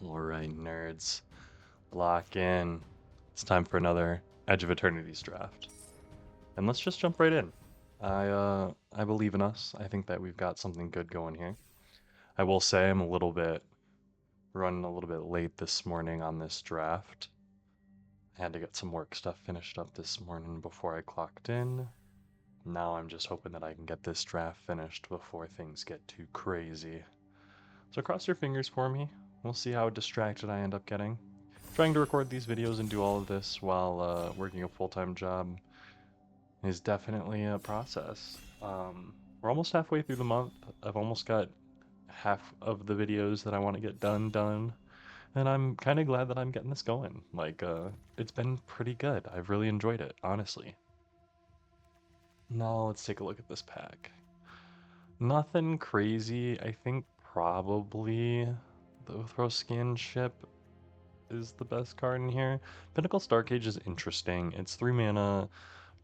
Alright, nerds. Lock in. It's time for another Edge of Eternities draft. And let's just jump right in. I believe in us. I think that we've got something good going here. I will say I'm running a little bit late this morning on this draft. I had to get some work stuff finished up this morning before I clocked in. Now I'm just hoping that I can get this draft finished before things get too crazy. So cross your fingers for me. We'll see how distracted I end up getting. Trying to record these videos and do all of this while working a full-time job is definitely a process. We're almost halfway through the month. I've almost got half of the videos that I want to get done, and I'm kind of glad that I'm getting this going. It's been pretty good. I've really enjoyed it, honestly. Now let's take a look at this pack. Nothing crazy. I think probably the Uthro Scan ship is the best card in here. Pinnacle Starcage is interesting. It's 3 mana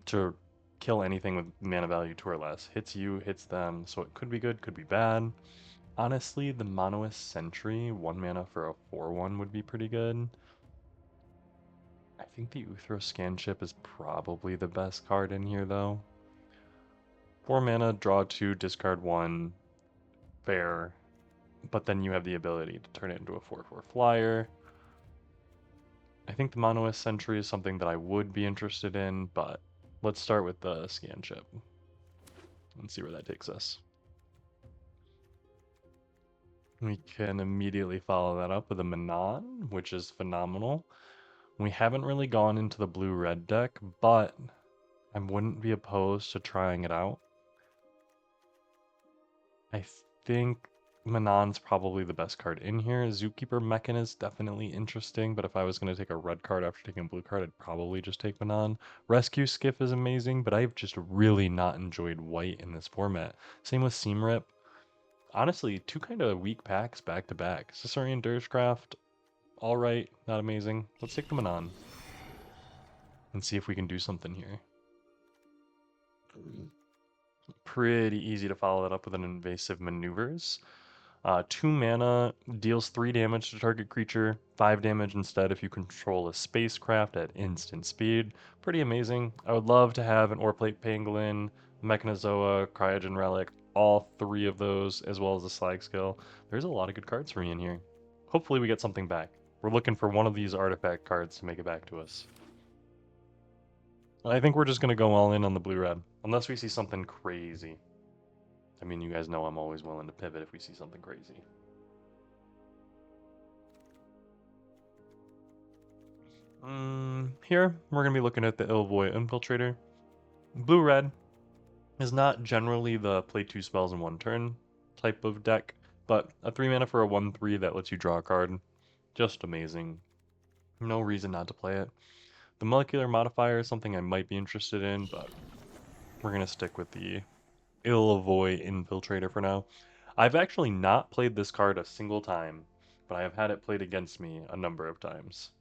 to kill anything with mana value 2 or less. Hits you, hits them, so it could be good, could be bad. Honestly, the Monoist Sentry, 1 mana for a 4/1 would be pretty good. I think the Uthro Scan Ship is probably the best card in here though. 4 mana, draw 2, discard 1, fair. But then you have the ability to turn it into a 4/4 flyer. I think the Monoist Sentry is something that I would be interested in, but let's start with the Scan Ship and see where that takes us. We can immediately follow that up with a Manon, which is phenomenal. We haven't really gone into the blue-red deck, but I wouldn't be opposed to trying it out. I think Manon's probably the best card in here. Zookeeper Mechan is definitely interesting, but if I was going to take a red card after taking a blue card, I'd probably just take Manon. Rescue Skiff is amazing, but I've just really not enjoyed white in this format. Same with Seam Rip. Honestly, 2 kind of weak packs back to back. Ciceronian Dirgecraft, alright, not amazing. Let's take the Manon and see if we can do something here. Pretty easy to follow that up with an Invasive Maneuvers. 2 mana, deals 3 damage to target creature, 5 damage instead if you control a spacecraft at instant speed. Pretty amazing. I would love to have an Oreplate Pangolin, Mechanozoa, Cryogen Relic, all 3 of those, as well as a Slag Skill. There's a lot of good cards for me in here. Hopefully we get something back. We're looking for one of these artifact cards to make it back to us. I think we're just going to go all in on the blue-red, unless we see something crazy. I mean, you guys know I'm always willing to pivot if we see something crazy. Here, we're going to be looking at the Ilvoy Infiltrator. Blue-red is not generally the play 2 spells in 1 turn type of deck, but a 3 mana for a 1/3 that lets you draw a card. Just amazing. No reason not to play it. The Molecular Modifier is something I might be interested in, but we're going to stick with the Ilvoy Infiltrator for now. I've actually not played this card a single time, but I have had it played against me a number of times.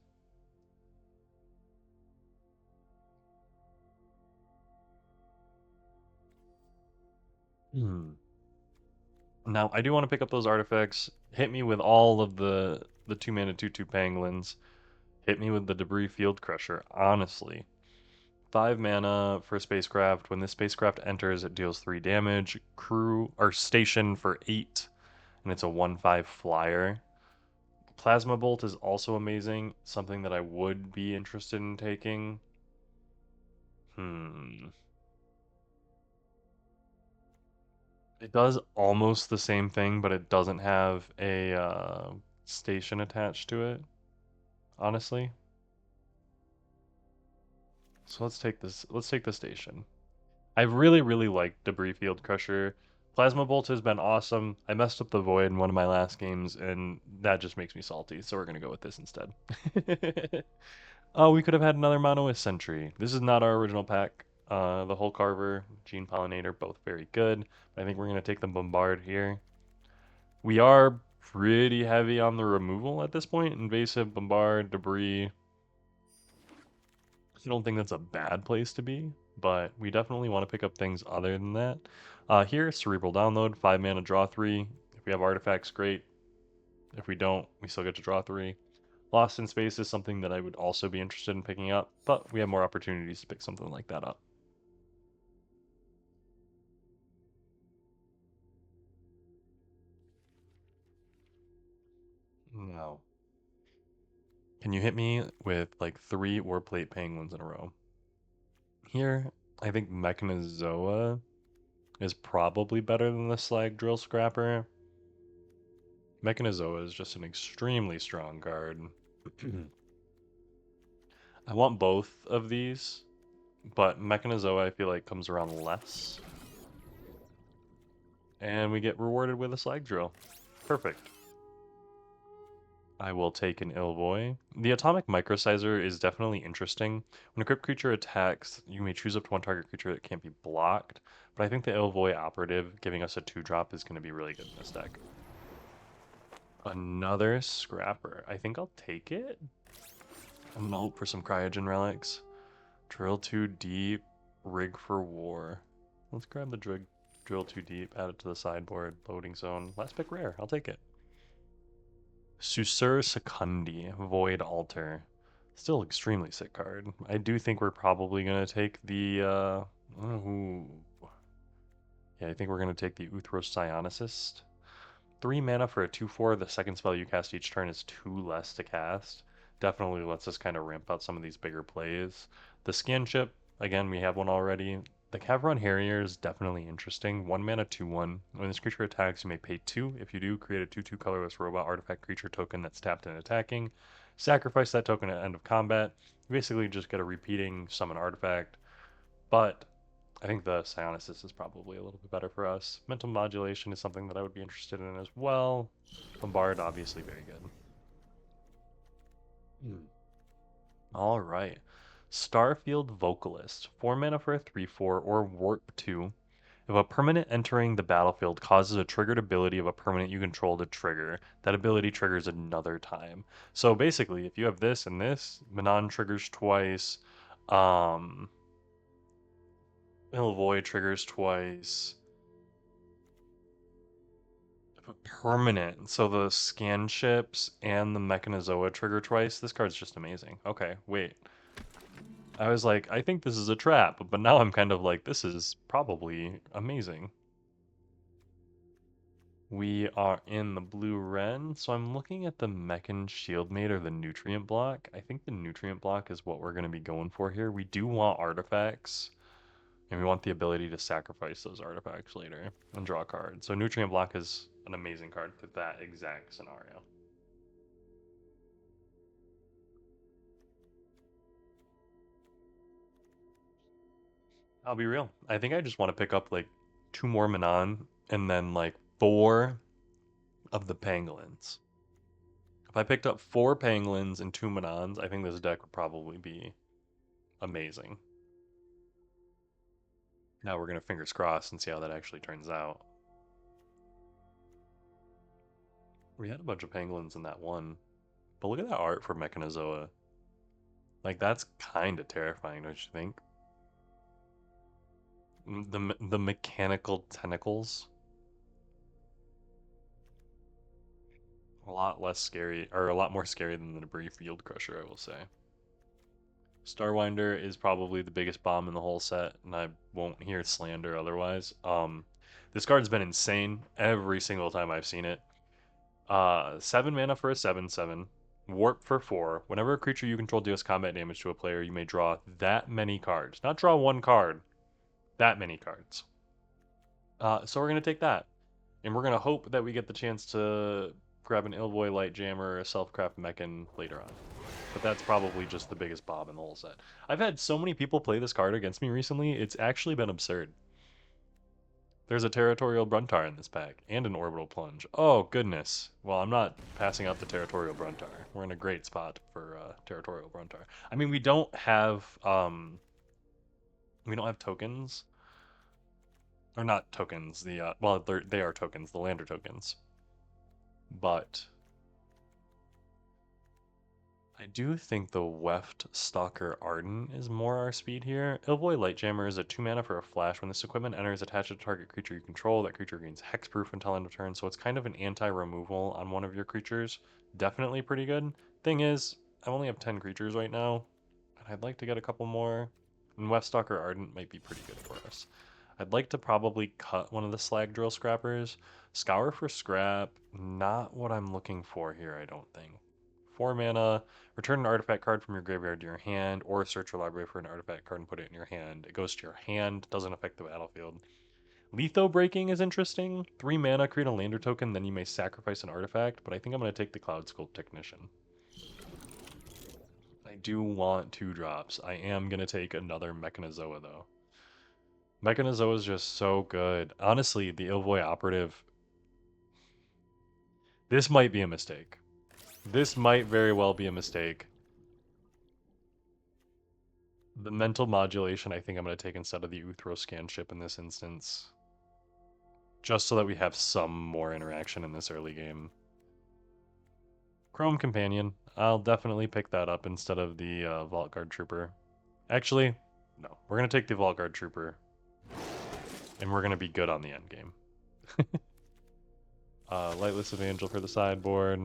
Now, I do want to pick up those artifacts. Hit me with all of the 2 mana 2/2 Pangolins. Hit me with the Debris Field Crusher, honestly. 5 mana for a spacecraft. When this spacecraft enters, it deals 3 damage. Crew or station for 8, and it's a 1/5 flyer. Plasma Bolt is also amazing, something that I would be interested in taking. It does almost the same thing, but it doesn't have a station attached to it, honestly. So let's take the station. I really like Debris Field Crusher. Plasma Bolt has been awesome. I messed up the Void in one of my last games, and that just makes me salty, so we're going to go with this instead. Oh, we could have had another Monoist Sentry. This is not our original pack. The Hull Carver, Gene Pollinator, both very good. I think we're going to take the Bombard here. We are pretty heavy on the removal at this point. Invasive, Bombard, Debris. I don't think that's a bad place to be, but we definitely want to pick up things other than that. Here, Cerebral Download, 5 mana, draw 3. If we have artifacts, great. If we don't, we still get to draw 3. Lost in Space is something that I would also be interested in picking up, but we have more opportunities to pick something like that up. No. Can you hit me with like 3 Ore Plate Penguins in a row? Here, I think Mechanozoa is probably better than the Slag Drill Scrapper. Mechanozoa is just an extremely strong card. I want both of these, but Mechanozoa I feel like comes around less. And we get rewarded with a Slag Drill. Perfect. I will take an Illvoy. The Atomic Microsizer is definitely interesting. When a Crypt creature attacks, you may choose up to one target creature that can't be blocked, but I think the Illvoy Operative giving us a 2-drop is going to be really good in this deck. Another Scrapper. I think I'll take it. I'm going to hope for some Cryogen Relics. Drill 2 Deep, Rig for War. Let's grab the Drill 2 Deep, add it to the sideboard, loading zone. Last pick rare, I'll take it. Susur Secundi, Void Altar. Still extremely sick card. I do think we're probably going to take the, yeah, I think we're going to take the Uthros Psionicist. 3 mana for a 2/4. The second spell you cast each turn is 2 less to cast. Definitely lets us kind of ramp out some of these bigger plays. The Scanship, again, we have one already. The Cavron Harrier is definitely interesting. 1 mana, 2/1. When this creature attacks, you may pay 2. If you do, create a 2/2 colorless robot artifact creature token that's tapped and attacking. Sacrifice that token at end of combat. You basically just get a repeating summon artifact. But I think the Psionicist is probably a little bit better for us. Mental Modulation is something that I would be interested in as well. Bombard, obviously very good. All right. Starfield Vocalist. 4 mana for a 3/4 or Warp 2. If a permanent entering the battlefield causes a triggered ability of a permanent you control to trigger, that ability triggers another time. So basically, if you have this and this, Manon triggers twice, Illvoy triggers twice, permanent. So the Scanships and the Mechanozoa trigger twice. This card's just amazing. Okay, wait. I was like, I think this is a trap, but now I'm kind of like, this is probably amazing. We are in the blue red, so I'm looking at the Mechan Shieldmate or the Nutrient Block. I think the Nutrient Block is what we're going to be going for here. We do want artifacts, and we want the ability to sacrifice those artifacts later and draw a card. So Nutrient Block is an amazing card for that exact scenario. I'll be real. I think I just want to pick up like 2 more Manon and then like 4 of the Pangolins. If I picked up 4 Pangolins and 2 Manons, I think this deck would probably be amazing. Now we're going to fingers crossed and see how that actually turns out. We had a bunch of Pangolins in that one. But look at that art for Mechanozoa. Like, that's kind of terrifying, don't you think? The mechanical tentacles. A lot less scary, or a lot more scary than the Debris Field Crusher, I will say. Starwinder is probably the biggest bomb in the whole set, and I won't hear slander otherwise. This card's been insane every single time I've seen it. 7 mana for a 7/7. Warp for 4. Whenever a creature you control deals combat damage to a player, you may draw that many cards. Not draw 1 card, that many cards. So we're going to take that. And we're going to hope that we get the chance to grab an Illvoy Light Jammer or a Self-Craft Mechan later on. But that's probably just the biggest bomb in the whole set. I've had so many people play this card against me recently, it's actually been absurd. There's a Territorial Bruntar in this pack, and an Orbital Plunge. Oh, goodness. Well, I'm not passing out the Territorial Bruntar. We're in a great spot for Territorial Bruntar. I mean, we don't have tokens. Or not tokens, well, they are tokens, the lander tokens. But I do think the Weft Stalker Arden is more our speed here. Ilvoy Lightjammer is a 2 mana for a flash. When this equipment enters, attached to target creature you control. That creature gains hexproof until end of turn, so it's kind of an anti-removal on one of your creatures. Definitely pretty good. Thing is, I only have 10 creatures right now, and I'd like to get a couple more. And Weft Stalker Ardent might be pretty good for us. I'd like to probably cut one of the Slag Drill Scrappers. Scour for scrap, not what I'm looking for here, I don't think. 4 mana, return an artifact card from your graveyard to your hand, or search your library for an artifact card and put it in your hand. It goes to your hand, doesn't affect the battlefield. Litho Breaking is interesting. 3 mana, create a lander token, then you may sacrifice an artifact, but I think I'm going to take the Cloud Sculpt Technician. I do want 2 drops. I am going to take another Mechanozoa, though. Mechanozoa is just so good. Honestly, the Ilvoy Operative, this might be a mistake. This might very well be a mistake. The mental modulation I think I'm going to take instead of the Uthro scan ship in this instance. Just so that we have some more interaction in this early game. Chrome Companion. I'll definitely pick that up instead of the Vault Guard Trooper. Actually, no. We're going to take the Vault Guard Trooper. And we're going to be good on the end game. Lightless Evangel for the sideboard.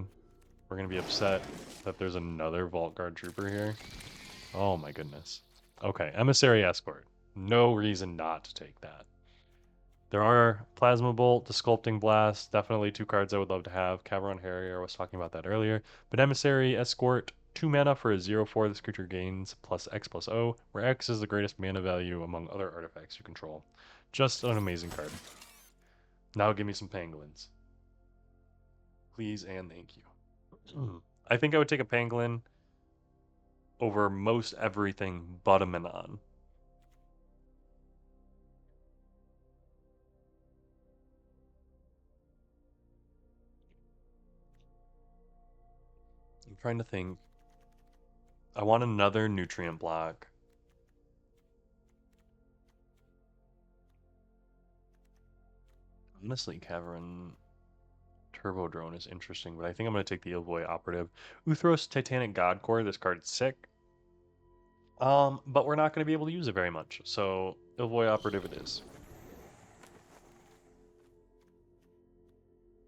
We're going to be upset that there's another Vault Guard Trooper here. Oh my goodness. Okay, Emissary Escort. No reason not to take that. There are Plasma Bolt, the Sculpting Blast, definitely 2 cards I would love to have. Cavalron Harrier, I was talking about that earlier. But Emissary Escort, 2 mana for a 0/4. This creature gains +X/O, where X is the greatest mana value among other artifacts you control. Just an amazing card. Now give me some Pangolins. Please and thank you. I think I would take a Pangolin over most everything but a Manon. I'm trying to think. I want another nutrient block. Honestly, Cavern Turbo Drone is interesting, but I think I'm going to take the Ilvoy Operative. Uthros Titanic God Core, this card's sick. But we're not going to be able to use it very much, so Ilvoy Operative it is.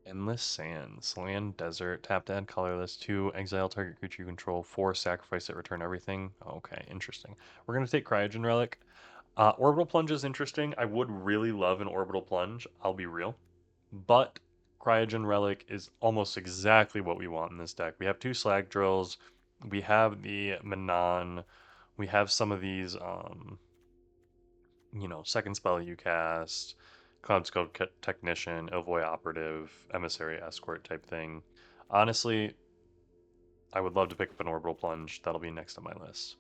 Endless Sands, Land Desert, tap to add colorless, 2, exile target creature you control, 4, sacrifice it, return everything. Okay, interesting. We're going to take Cryogen Relic. Orbital Plunge is interesting. I would really love an Orbital Plunge, I'll be real. But Cryogen Relic is almost exactly what we want in this deck. We have 2 Slag Drills, we have the Manon, we have some of these, second spell you cast, Cloud Scope Technician, Ilvoy Operative, Emissary Escort type thing. Honestly, I would love to pick up an Orbital Plunge. That'll be next on my list.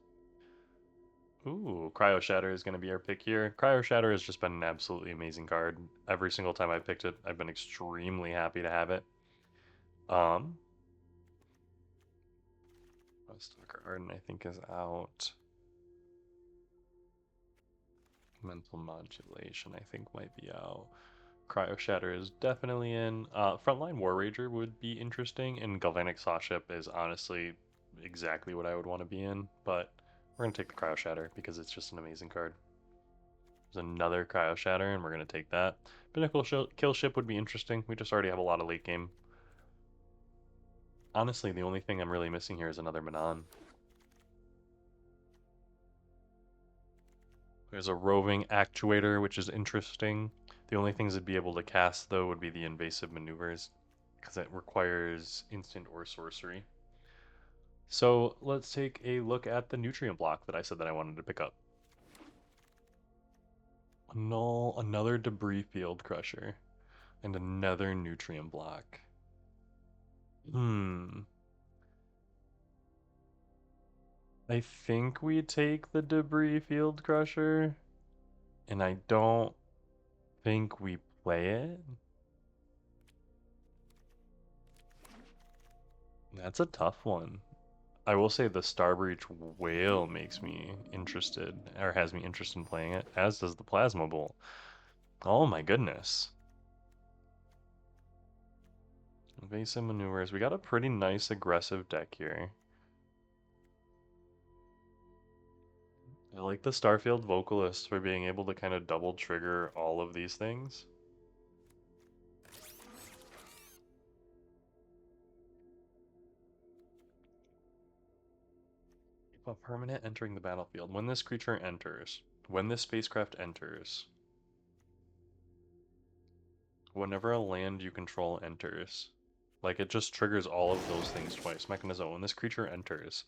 Ooh, Cryo Shatter is going to be our pick here. Cryo Shatter has just been an absolutely amazing card. Every single time I've picked it, I've been extremely happy to have it. Stalker Arden, I think, is out. Mental Modulation, I think, might be out. Cryo Shatter is definitely in. Frontline War Rager would be interesting, and Galvanic Sawship is honestly exactly what I would want to be in, but we're going to take the Cryo Shatter because it's just an amazing card. There's another Cryo Shatter, and we're going to take that. Pinnacle Kill Ship would be interesting. We just already have a lot of late game. Honestly, the only thing I'm really missing here is another Manon. There's a Roving Actuator, which is interesting. The only things it'd be able to cast, though, would be the Invasive Maneuvers, because it requires instant or sorcery. So let's take a look at the nutrient block that I said that I wanted to pick up. Null, another Debris Field Crusher, and another nutrient block. I think we take the Debris Field Crusher, and I don't think we play it. That's a tough one. I will say the Starbreach Whale makes me interested, or has me interested in playing it, as does the Plasma Bolt. Oh my goodness. Invasive Maneuvers. We got a pretty nice aggressive deck here. I like the Starfield vocalist for being able to kind of double trigger all of these things. A permanent entering the battlefield. When this creature enters, when this spacecraft enters, whenever a land you control enters, like it just triggers all of those things twice. Mechanism, when this creature enters.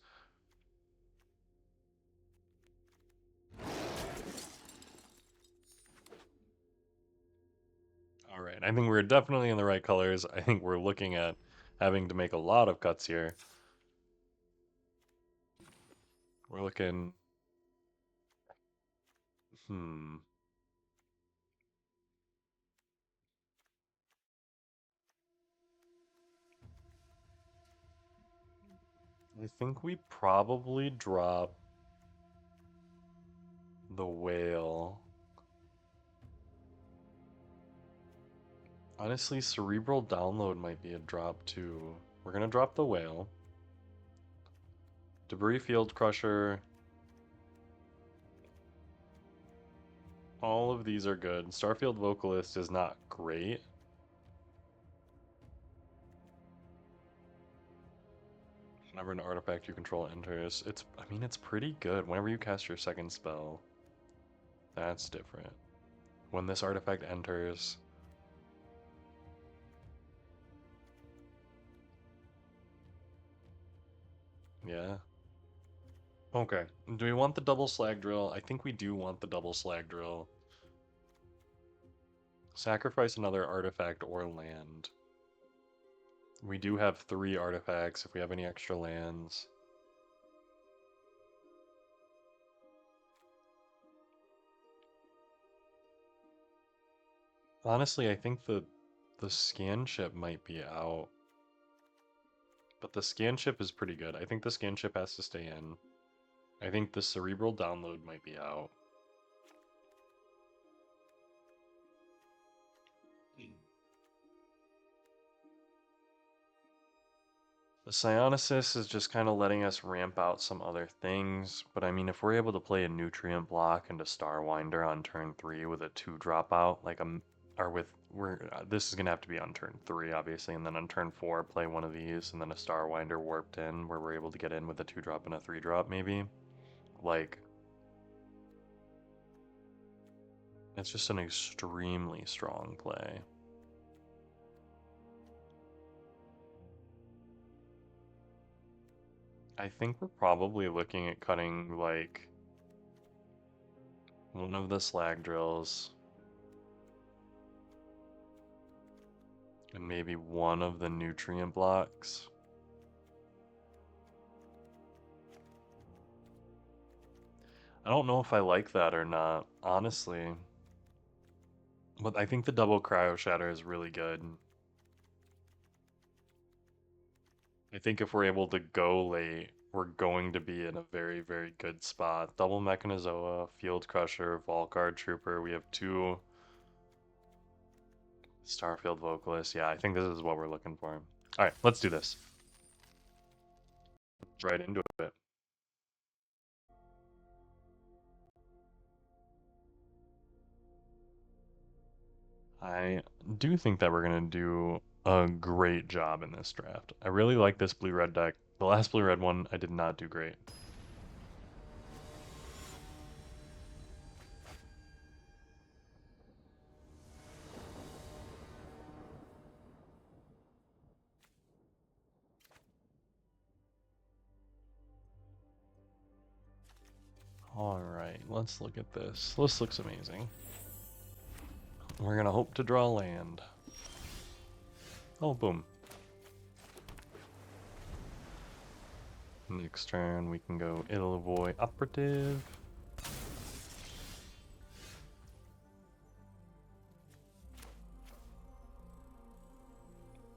Alright, I think we're definitely in the right colors. I think we're looking at having to make a lot of cuts here. We're looking... I think we probably drop the whale. Honestly, Cerebral Download might be a drop too. We're gonna drop the whale. Debris Field Crusher. All of these are good. Starfield Vocalist is not great. Whenever an artifact you control enters, I mean, it's pretty good. Whenever you cast your second spell, that's different. When this artifact enters, yeah. Okay. Do we want the double slag drill? I think we do want the double slag drill. Sacrifice another artifact or land. We do have 3 artifacts if we have any extra lands. Honestly, I think the scan ship might be out. But the scan ship is pretty good. I think the scan ship has to stay in. I think the Cerebral Download might be out. The Psionicist is just kind of letting us ramp out some other things, but I mean, if we're able to play a Nutrient Block into Starwinder on turn 3 with a 2-drop out, like or with, this is going to have to be on turn 3, obviously, and then on turn 4, play one of these, and then a Starwinder warped in, where we're able to get in with a 2-drop and a 3-drop, maybe. Like, it's just an extremely strong play. I think we're probably looking at cutting, like, one of the slag drills, and maybe one of the nutrient blocks. I don't know if I like that or not, honestly. But I think the double cryo shatter is really good. I think if we're able to go late, we're going to be in a very, very good spot. Double Mechanizoa, Field Crusher, Volkard Trooper. We have 2 Starfield Vocalists. Yeah, I think this is what we're looking for. Alright, let's do this. Right into it. I do think that we're going to do a great job in this draft. I really like this blue-red deck. The last blue-red one, I did not do great. Alright, let's look at this. This looks amazing. We're gonna hope to draw land. Oh, boom. Next turn, we can go Illivoy Operative.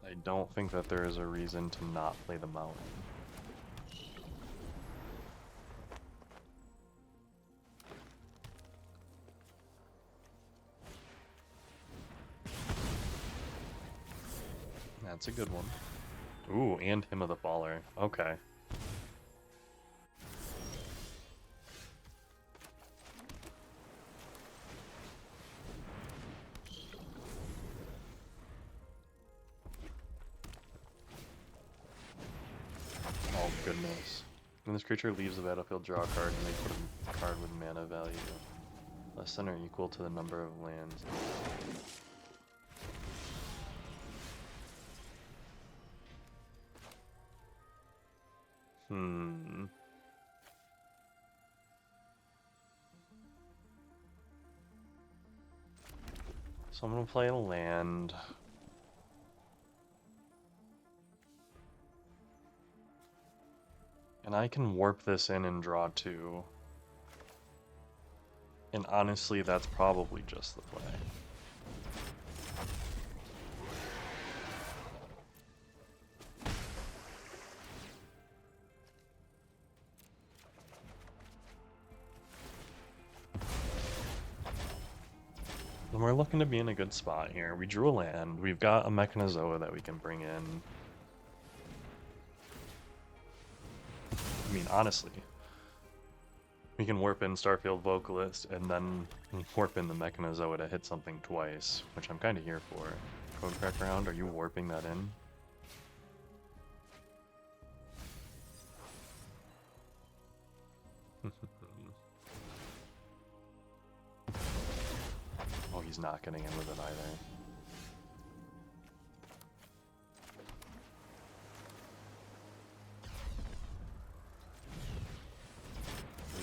I don't think that there is a reason to not play the mountain. That's a good one. Ooh, and Hymn of the Faller. Okay. goodness. When this creature leaves the battlefield, draw a card and they put a card with mana value less than or equal to the number of lands. So I'm gonna play a land. And I can warp this in and draw 2. And honestly, that's probably just the play. And we're looking to be in a good spot here. We drew a land. We've got a Mechanozoa that we can bring in. I mean, honestly, we can warp in Starfield Vocalist and then warp in the Mechanozoa to hit something twice, which I'm kind of here for. Codecrack round, are you warping that in? Oh, he's not getting in with it either.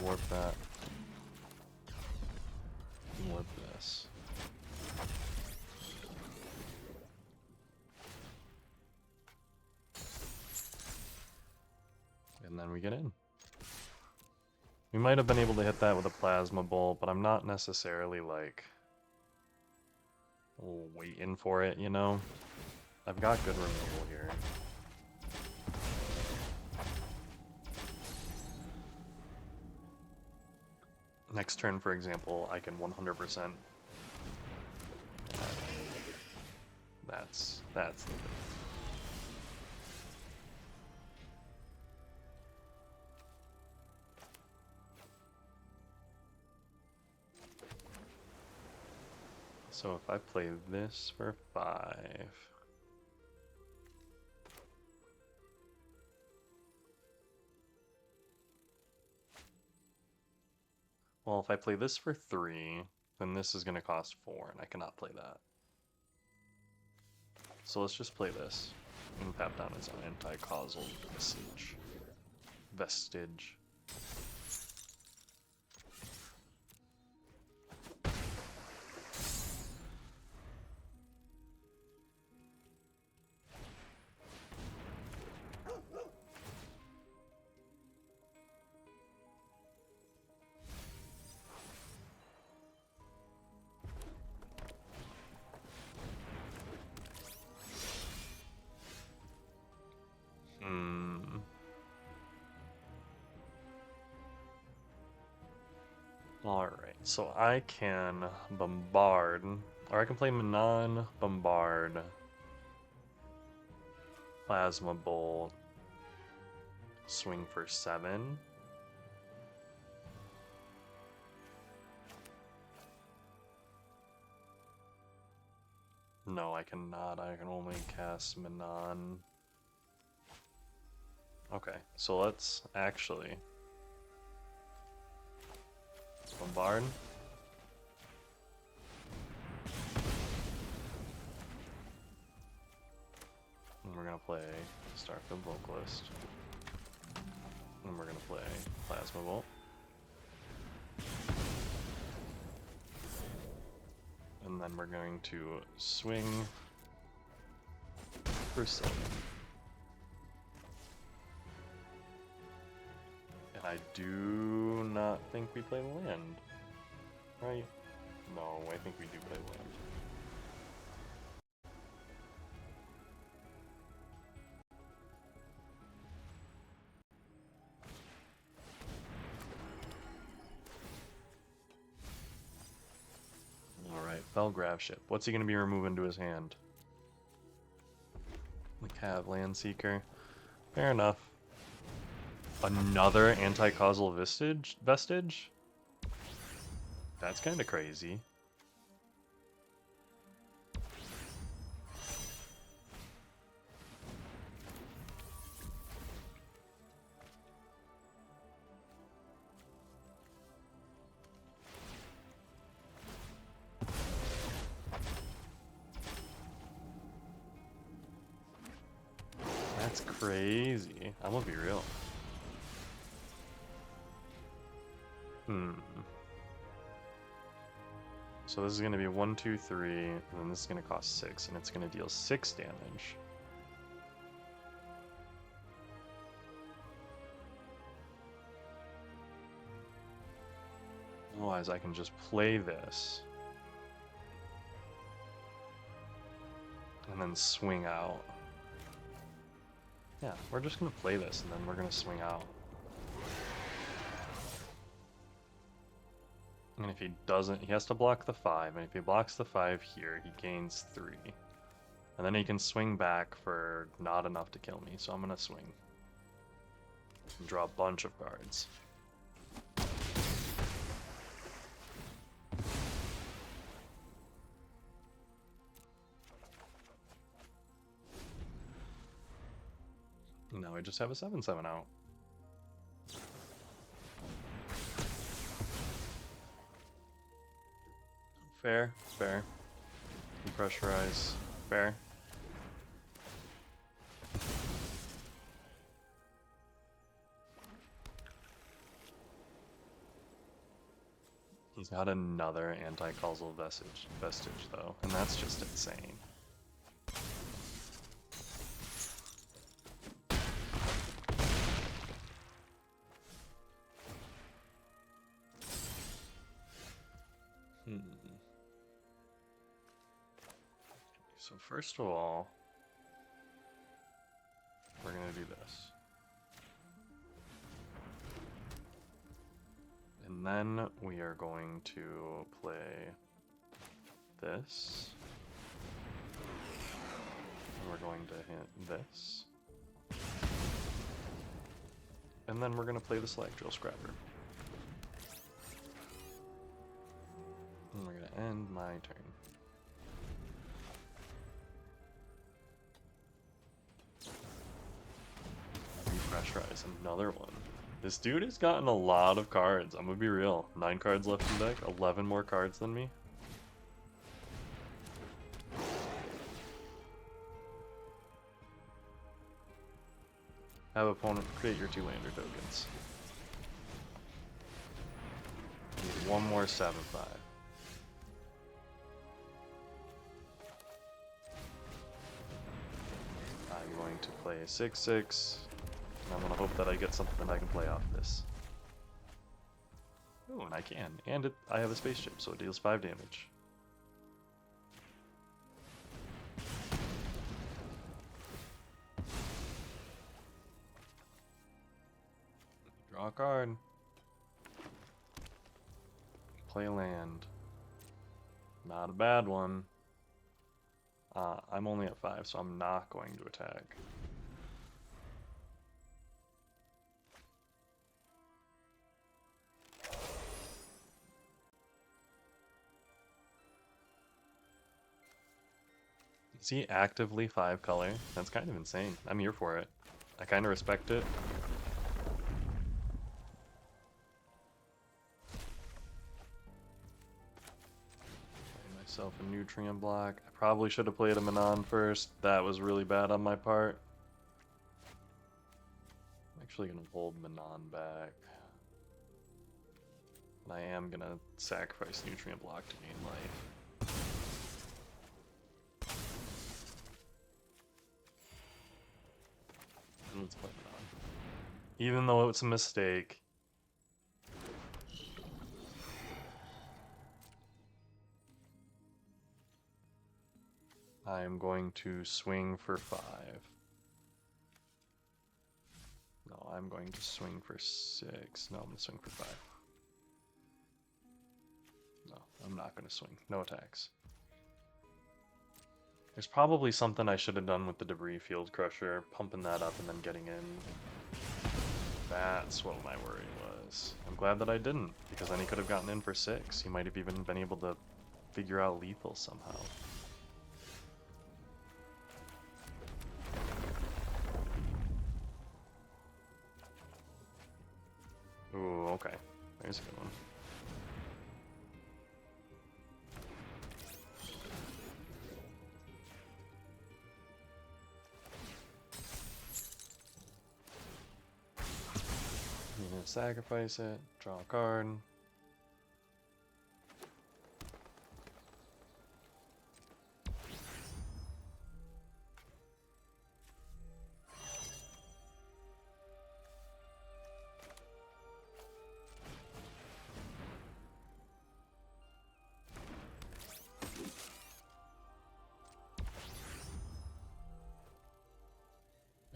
Warp that. Warp this. And then we get in. We might have been able to hit that with a Plasma Bolt, but I'm not necessarily like waiting for it, you know? I've got good removal here. Next turn, for example, I can 100%. That's the thing. So if I play this for 5. Well, if I play this for 3, then this is going to cost 4, and I cannot play that. So let's just play this and tap down its anti-causal vestige. Alright, so I can bombard, or I can play non-bombard, Plasma Bolt, swing for 7. No, I cannot. I can only cast Manon. Okay, so let's actually bombard. And we're gonna play Starfield Vocalist. And we're gonna play Plasma Bolt. And then we're going to swing for 7. And I do not think we play land, right? No, I think we do play land. Alright, Felgrav Ship. What's he going to be removing to his hand? The Cav Land Seeker. Fair enough. Another anti-causal vestige? That's kind of crazy. That's crazy. I'm gonna be real. So this is gonna be 1, 2, 3, and then this is gonna cost 6, and it's gonna deal 6 damage. Otherwise, I can just play this. And then swing out. Yeah, we're just gonna play this, and then we're gonna swing out. And if he doesn't, he has to block the 5, and if he blocks the 5 here, he gains 3. And then he can swing back for not enough to kill me, so I'm gonna swing. And draw a bunch of cards. Now we just have a 7/7 out. Fair, fair. Depressurize, fair. He's got another anti-causal vestige though, and that's just insane. So first of all, we're gonna do this. And then we are going to play this. And we're going to hit this. And then we're going to play the Slag Drill Scrapper. And we're going to end my turn. Repressurize, another one. This dude has gotten a lot of cards. I'm gonna be real. 9 cards left in deck, 11 more cards than me. Have opponent create your 2 lander tokens. Need one more 7/5. I'm going to play a 6/6. And I'm gonna hope that I get something I can play off this. Oh, and I can. And I have a spaceship, so it deals 5 damage. Draw a card. Play land. Not a bad one. I'm only at 5, so I'm not going to attack. Is he actively 5 color? That's kind of insane. I'm here for it. I kind of respect it. Play myself a Nutrient block. I probably should have played a Manon first. That was really bad on my part. I'm actually going to hold Manon back. And I am going to sacrifice Nutrient block to gain life. Let's play it on. Even though it's a mistake. I am going to swing for 5. No, I'm going to swing for 6. No, I'm going to swing for 5. No, I'm not going to swing. No attacks. There's probably something I should have done with the Debris Field Crusher, pumping that up and then getting in. That's what my worry was. I'm glad that I didn't, because then he could have gotten in for 6. He might have even been able to figure out lethal somehow. Ooh, okay. There's a good one. sacrifice it, draw a card.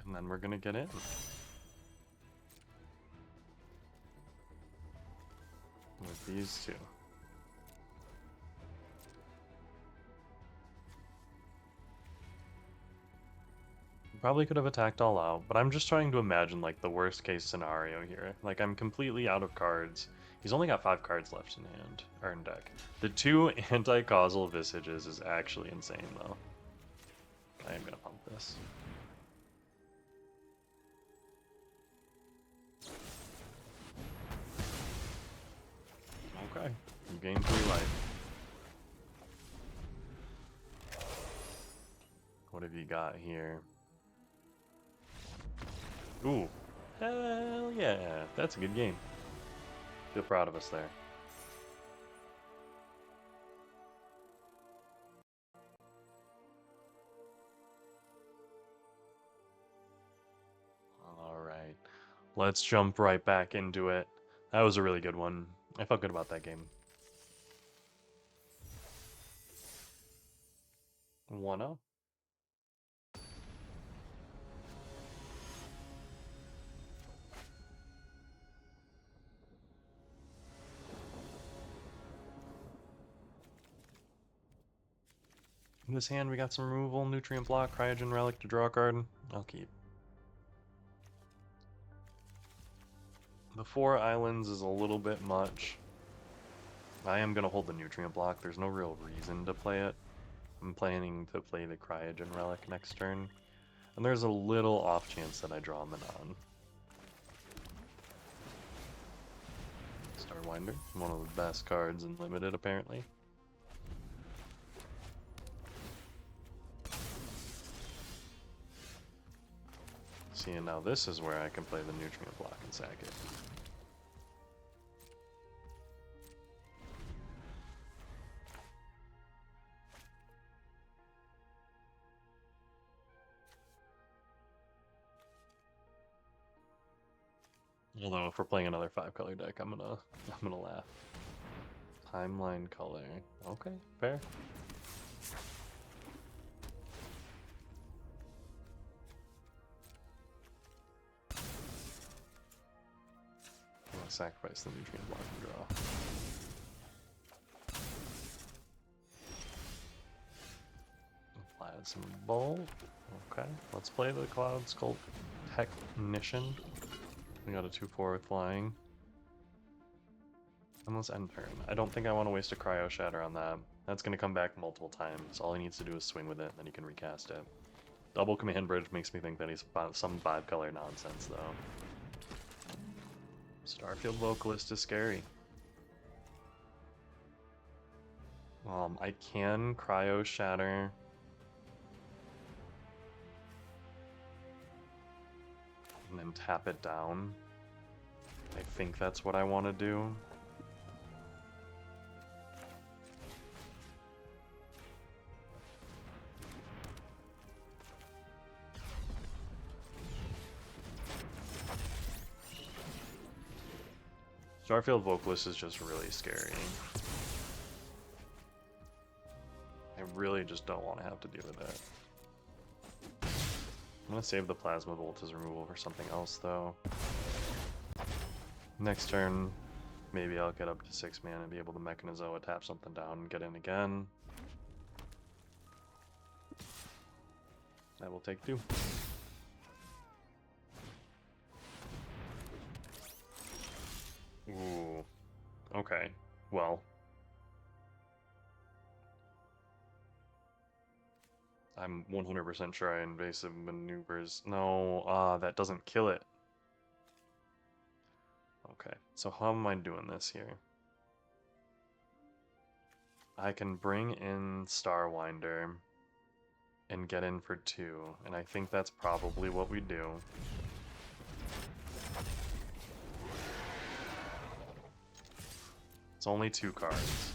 And then we're gonna get in. With these two. Probably could have attacked all out, but I'm just trying to imagine like the worst case scenario here. Like I'm completely out of cards. He's only got 5 cards left in hand, or in deck. The 2 anti-causal visages is actually insane though. I am gonna pump this. Okay, you gain 3 life. What have you got here? Ooh, hell yeah, that's a good game. Feel proud of us there. Alright, let's jump right back into it. That was a really good one. I felt good about that game. 1-0. In this hand, we got some removal, nutrient block, cryogen relic to draw a card. I'll keep. The 4 islands is a little bit much. I am going to hold the nutrient block. There's no real reason to play it. I'm planning to play the cryogen relic next turn. And there's a little off chance that I draw Manon. Starwinder, one of the best cards in Limited apparently. See, and now this is where I can play the nutrient block and sack it. Although if we're playing another 5-color deck, I'm gonna laugh. Timeline color. Okay, fair. I'm gonna sacrifice the nutrient block and draw. Apply some bolt. Okay, let's play the Cloud Sculpt Technician. We got a 2/4 flying. And let's end turn. I don't think I want to waste a Cryo Shatter on that. That's going to come back multiple times. All he needs to do is swing with it, and then he can recast it. Double Command Bridge makes me think that he's some 5-color nonsense, though. Starfield Vocalist is scary. I can Cryo Shatter. And then tap it down. I think that's what I want to do. Starfield Vocalist is just really scary. I really just don't want to have to deal with it. I'm gonna save the Plasma Bolt as removal for something else, though. Next turn, maybe I'll get up to 6 mana and be able to Mechanizoa, tap something down, and get in again. I will take 2. Ooh. Okay. Well. I'm 100% sure I invasive maneuvers. No, that doesn't kill it. Okay, so how am I doing this here? I can bring in Starwinder and get in for 2, and I think that's probably what we do. It's only 2 cards.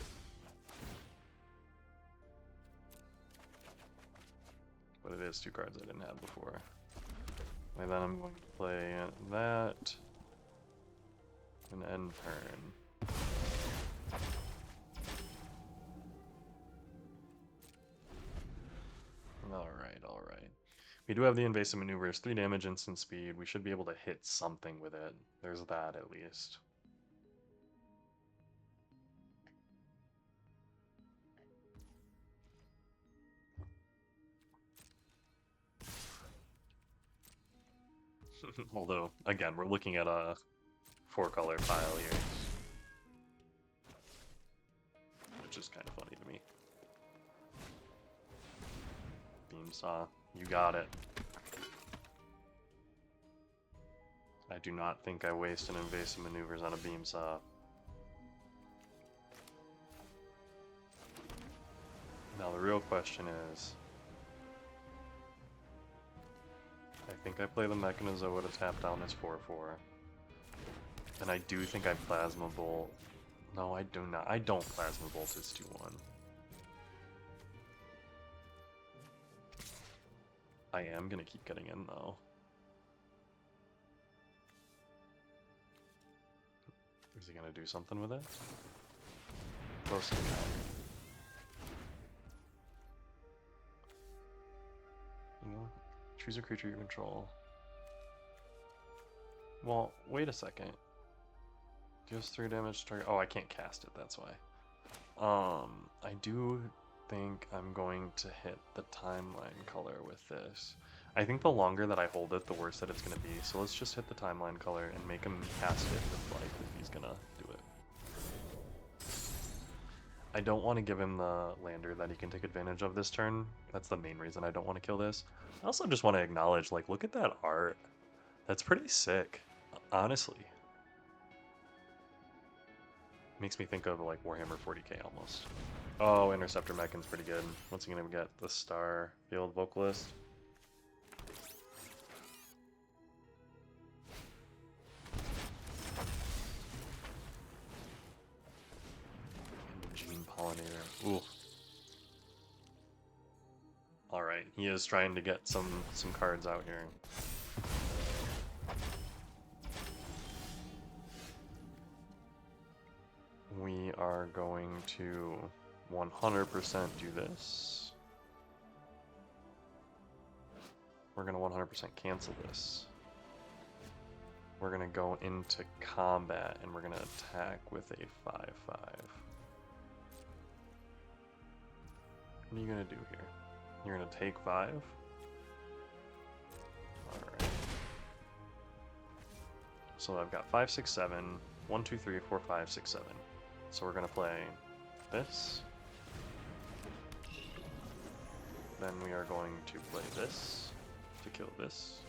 But it is 2 cards I didn't have before. And then I'm going to play that. And end turn. Alright. We do have the invasive maneuvers, 3 damage, instant speed. We should be able to hit something with it. There's that at least. Although, again, we're looking at a 4-color pile here. Which is kind of funny to me. Beam Saw, you got it. I do not think I waste an invasive maneuvers on a Beam Saw. Now the real question is, I think I play the Mechanozoa to tap down as 4/4. And I do think I Plasma Bolt. No, I do not. I don't Plasma Bolt as 2/1. I am gonna keep getting in though. Is he gonna do something with it? Close to that. You know, choose a creature you control. Well, wait a second. Deals 3 damage to target. Oh, I can't cast it, that's why. I do think I'm going to hit the timeline color with this. I think the longer that I hold it, the worse that it's going to be. So let's just hit the timeline color and make him cast it with like if he's going to do it. I don't want to give him the lander that he can take advantage of this turn. That's the main reason I don't want to kill this. I also just want to acknowledge, like, look at that art. That's pretty sick, honestly. Makes me think of like Warhammer 40k almost. Oh, Interceptor Mechan's pretty good. What's he gonna get? The Starfield Vocalist? Gene Pollinator. Ooh. Alright, he is trying to get some cards out here. We are going to 100% do this. We're going to 100% cancel this. We're going to go into combat and we're going to attack with a 5/5. What are you going to do here? You're going to take 5? Alright. So I've got 5, 6, 7. 1, 2, 3, 4, 5, 6, 7. So we're going to play this. Then we are going to play this to kill this.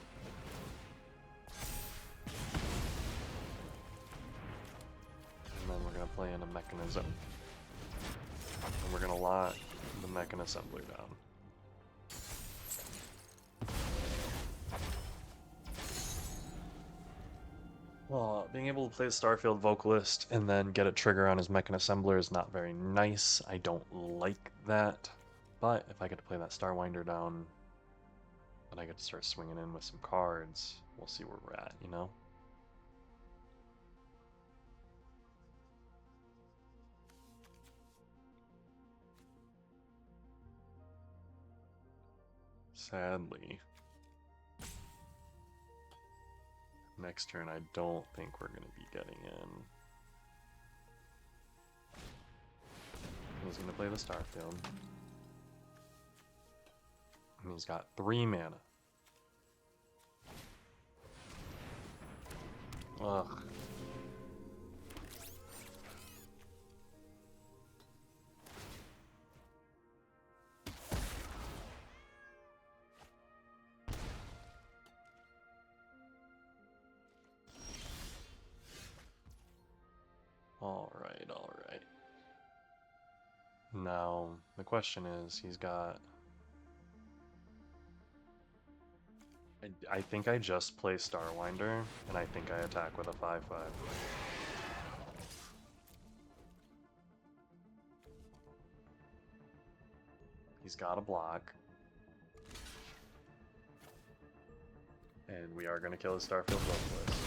And then we're going to play in a Mechanism. And we're going to lock the Mechan Assembler down. Well, being able to play the Starfield Vocalist and then get a trigger on his Mechan Assembler is not very nice. I don't like that. But if I get to play that Starwinder down, and I get to start swinging in with some cards, we'll see where we're at, you know? Sadly, next turn I don't think we're going to be getting in. He's going to play the Starfield. And he's got 3 mana. Ugh. Alright. Now, the question is, he's got... I think I just play Starwinder, and I think I attack with a 5/5. He's got a block. And we are going to kill his Starfield Vocalist.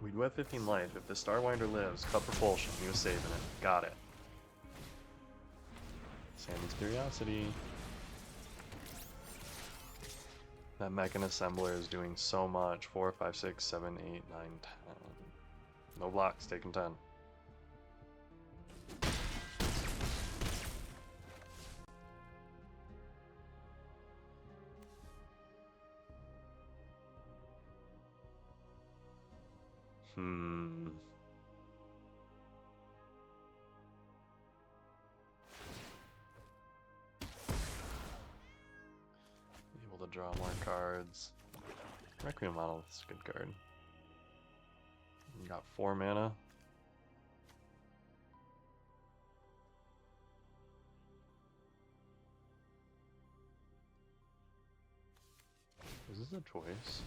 We do have 15 life. If the Starwinder lives, cut Propulsion. He was saving it. Got it. Sammy's Curiosity. That Mechan Assembler is doing so much. 4, 5, 6, 7, 8, 9, 10. No blocks, taking 10. Able to draw more cards. Requiem Monolith is a good card. You got 4 mana. Is this a choice?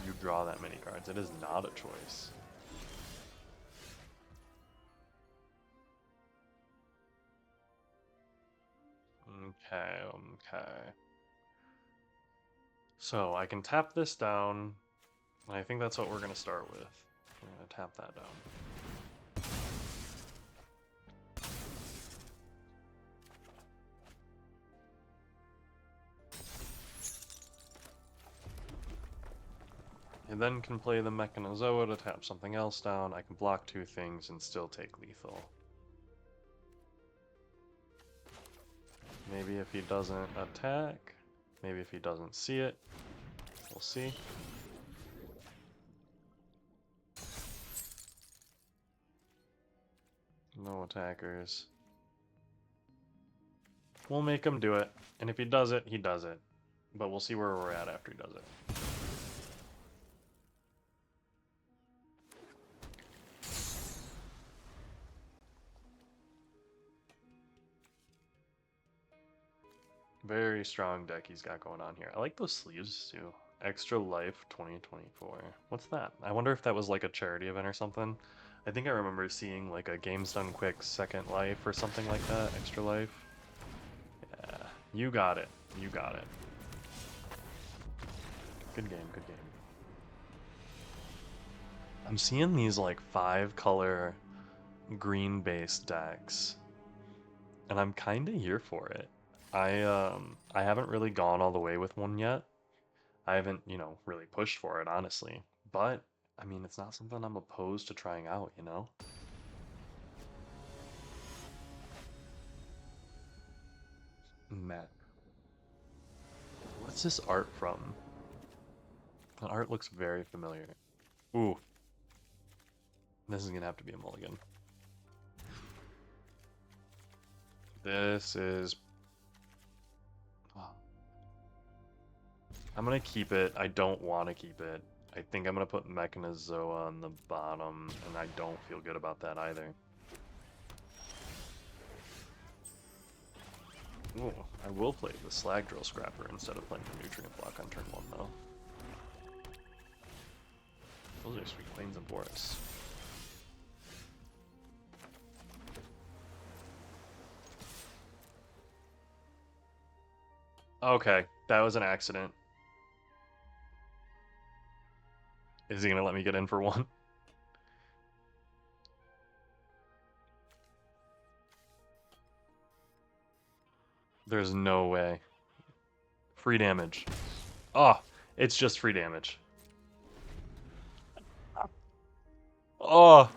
You draw that many cards. It is not a choice. Okay. So I can tap this down, and I think that's what we're going to start with. We're going to tap that down. I then can play the Mechanozoa to tap something else down. I can block 2 things and still take lethal. Maybe if he doesn't attack, maybe if he doesn't see it, we'll see. No attackers. We'll make him do it, and if he does it, he does it. But we'll see where we're at after he does it. Very strong deck he's got going on here. I like those sleeves too. Extra Life 2024. What's that? I wonder if that was like a charity event or something. I think I remember seeing like a Games Done Quick Second Life or something like that. Extra Life. Yeah, you got it. You got it. Good game, good game. I'm seeing these like 5-color green-based decks, and I'm kind of here for it. I haven't really gone all the way with one yet. I haven't, really pushed for it, honestly. But, I mean, it's not something I'm opposed to trying out, Matt. What's this art from? The art looks very familiar. Ooh. This is gonna have to be a mulligan. This is... I'm gonna keep it. I don't want to keep it. I think I'm gonna put Mechanozoa on the bottom, and I don't feel good about that either. Ooh, I will play the Slag Drill Scrapper instead of playing the Nutrient Block on turn 1, though. Those are sweet plains and forests. Okay, that was an accident. Is he gonna let me get in for 1? There's no way. Free damage. Oh, it's just free damage. Oh,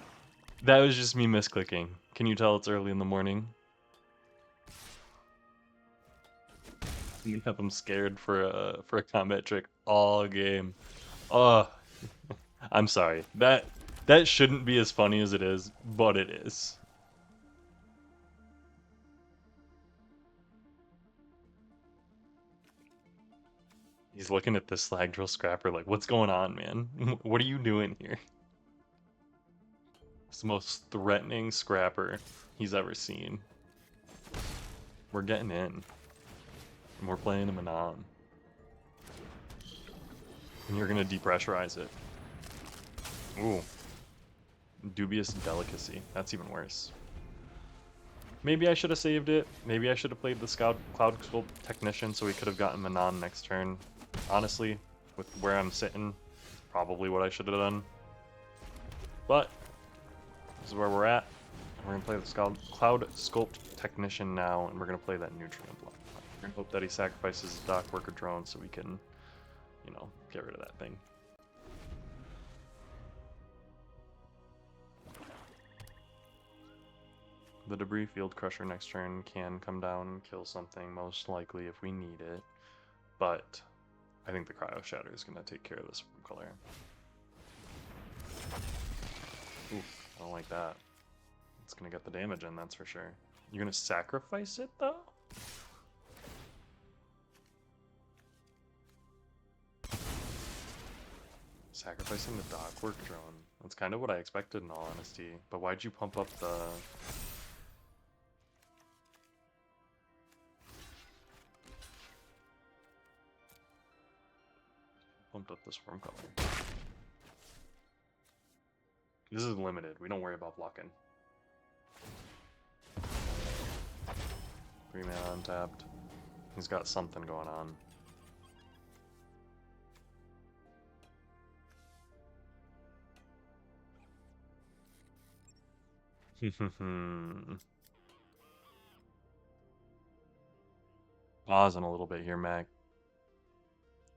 that was just me misclicking. Can you tell it's early in the morning? You have him scared for a combat trick all game. Oh, I'm sorry. That shouldn't be as funny as it is, but it is. He's looking at this Slag Drill Scrapper like, what's going on, man? What are you doing here? It's the most threatening Scrapper he's ever seen. We're getting in. And we're playing him on. And you're gonna depressurize it. Ooh. Dubious delicacy. That's even worse. Maybe I should have saved it. Maybe I should have played the Cloud Sculpt Technician so we could have gotten Manon next turn. Honestly, with where I'm sitting, probably what I should have done. But this is where we're at. We're gonna play the Cloud Sculpt Technician now, and we're gonna play that Nutrient Block. We're gonna hope that he sacrifices his Dock Worker Drone so we can, you know, get rid of that thing. The Debris Field Crusher next turn can come down and kill something, most likely if we need it. But I think the Cryo Shatter is going to take care of this from color. Oof, I don't like that. It's going to get the damage in, that's for sure. You're going to sacrifice it, though? Sacrificing the Dock Work Drone. That's kind of what I expected in all honesty. But why'd you pump up the... Pumped up the Swarm color. This is limited. We don't worry about blocking. 3 mana untapped. He's got something going on. Pausing a little bit here, Mac.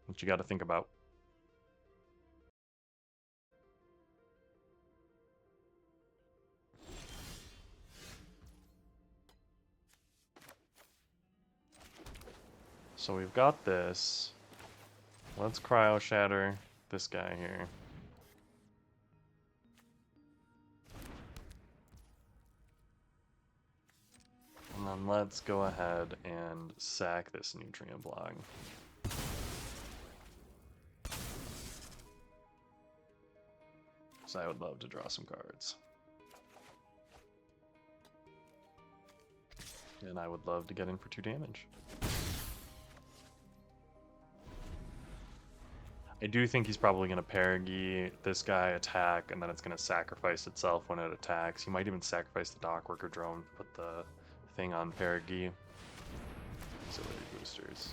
What you got to think about? So we've got this. Let's Cryo Shatter this guy here. And then let's go ahead and sack this Nutrient Block. So I would love to draw some cards. And I would love to get in for 2 damage. I do think he's probably going to Paragi this guy, attack, and then it's going to sacrifice itself when it attacks. He might even sacrifice the Dock Worker Drone, put the thing on Paragi. Auxiliary boosters.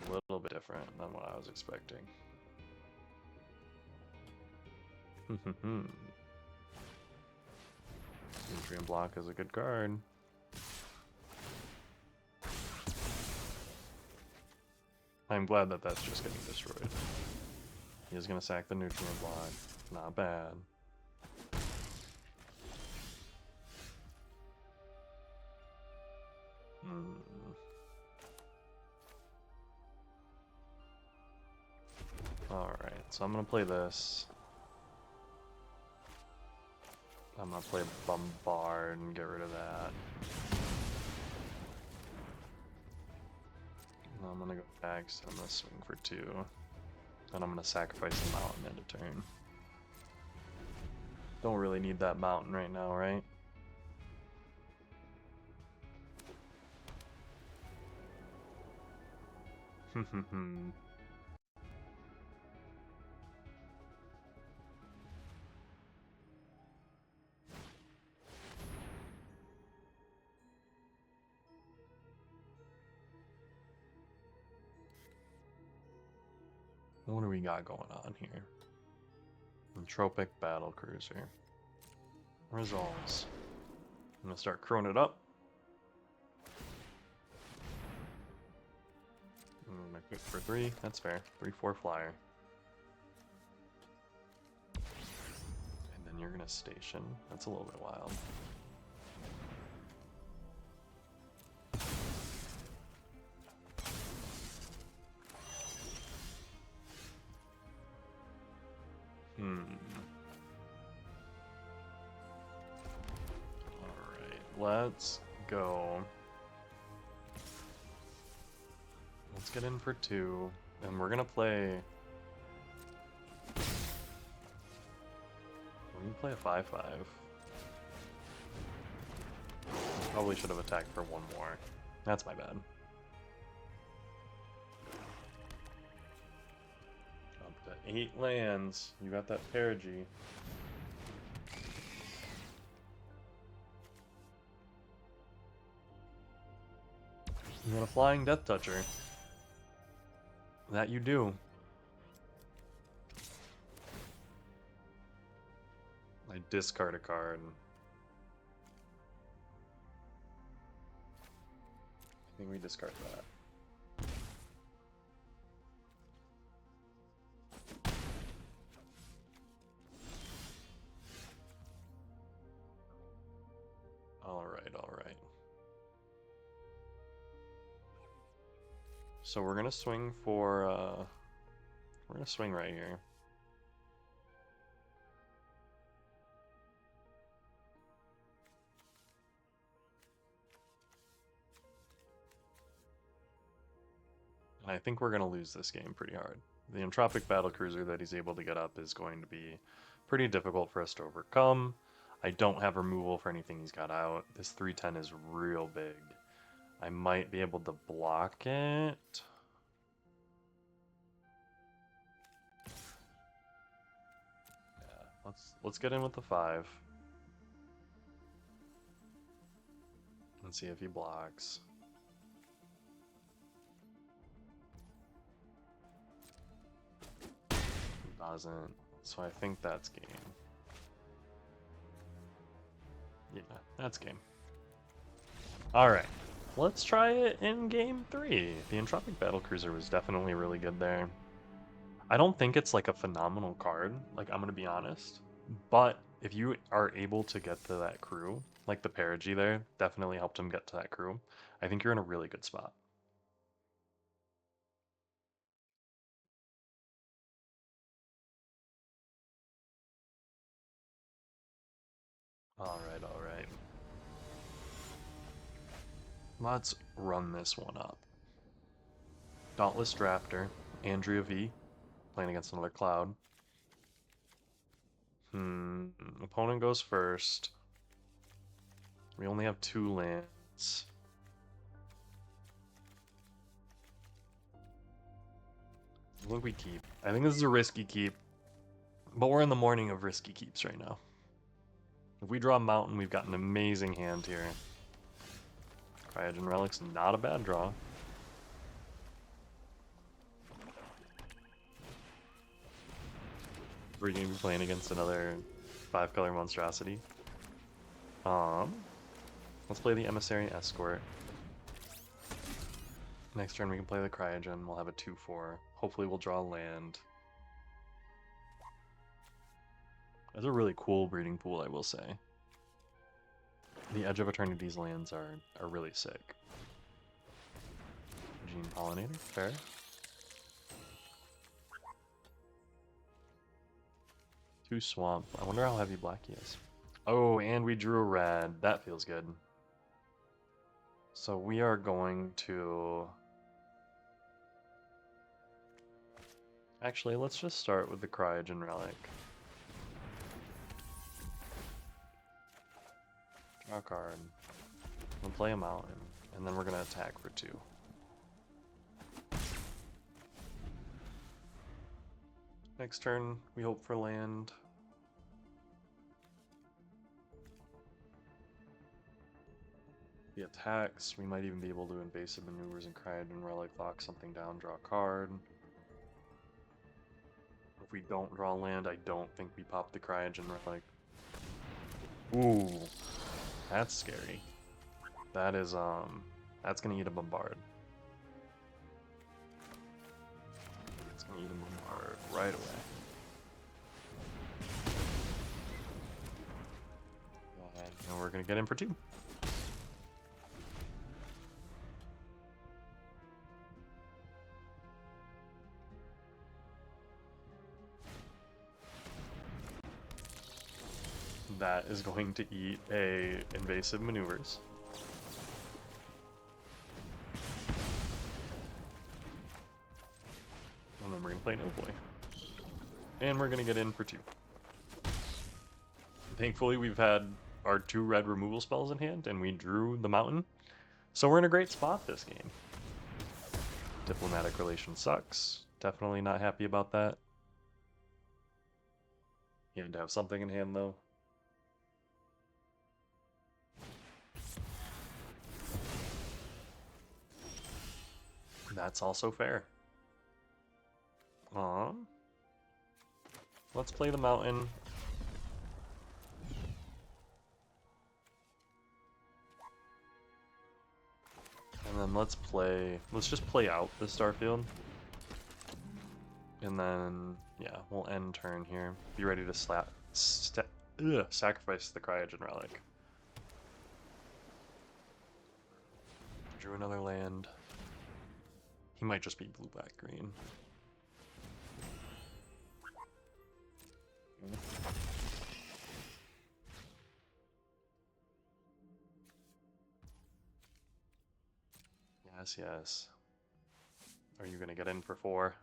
A little bit different than what I was expecting. Nutrient Block is a good card. I'm glad that that's just getting destroyed. He is going to sack the Nutrient Block. Not bad. Alright, so I'm going to play this. I'm going to play Bombard and get rid of that. I'm gonna go back, so I'm gonna swing for 2. Then I'm gonna sacrifice the mountain end of turn. Don't really need that mountain right now, right? What do we got going on here? Entropic Battle Cruiser. Results. I'm gonna start crowing it up. I'm gonna quick for 3. That's fair. 3/4 flyer. And then you're gonna station. That's a little bit wild. Let's go. Let's get in for 2, and we're gonna play. We're gonna play a 5/5. Probably should have attacked for 1 more. That's my bad. Up to 8 lands. You got that Perigee. You got a Flying Death Toucher. That you do. I discard a card. I think we discard that. Alright. So we're gonna swing for, we're gonna swing right here. And I think we're gonna lose this game pretty hard. The Entropic Battlecruiser that he's able to get up is going to be pretty difficult for us to overcome. I don't have removal for anything he's got out. This 3/10 is real big. I might be able to block it. Yeah, let's get in with the 5. And see if he blocks. He doesn't. So I think that's game. Yeah, that's game. Alright, let's try it in game 3. The Entropic Battlecruiser was definitely really good there. I don't think it's like a phenomenal card, like I'm gonna be honest. But if you are able to get to that crew, like the Perigee there, definitely helped him get to that crew. I think you're in a really good spot. Alright. Let's run this one up. Dauntless Drafter, Andrea V, playing against another Cloud. Opponent goes first. We only have 2 lands. I think we keep. I think this is a risky keep. But we're in the morning of risky keeps right now. If we draw Mountain, we've got an amazing hand here. Cryogen Relic's not a bad draw. We're going to be playing against another 5-color monstrosity. Let's play the Emissary Escort. Next turn we can play the Cryogen. We'll have a 2/4. Hopefully we'll draw land. That's a really cool breeding pool, I will say. The Edge of Eternities lands are really sick. Gene Pollinator, fair. Two Swamp. I wonder how heavy black he is. Oh, and we drew a red. That feels good. So we are going to... Actually, let's just start with the Cryogen Relic. Draw a card. We'll play a Mountain, and then we're going to attack for 2. Next turn, we hope for land. The attacks, we might even be able to invasive maneuvers and Cryogen Relic, lock something down, draw a card. If we don't draw land, I don't think we pop the Cryogen Relic. Ooh, that's scary. That is, that's gonna eat a Bombard. It's gonna eat a Bombard right away. And we're gonna get in for 2. That is going to eat a invasive maneuvers. And then we're gonna play No Boy. And we're gonna get in for 2. Thankfully we've had our 2 red removal spells in hand, and we drew the Mountain. So we're in a great spot this game. Diplomatic relation sucks. Definitely not happy about that. He had to have something in hand, though. That's also fair. Let's play the mountain. And then let's just play out the Starfield. And then, yeah, we'll end turn here. Be ready to sacrifice the Cryogen Relic. Drew another land. He might just be blue, black, green. Yes, yes. Are you gonna get in for 4?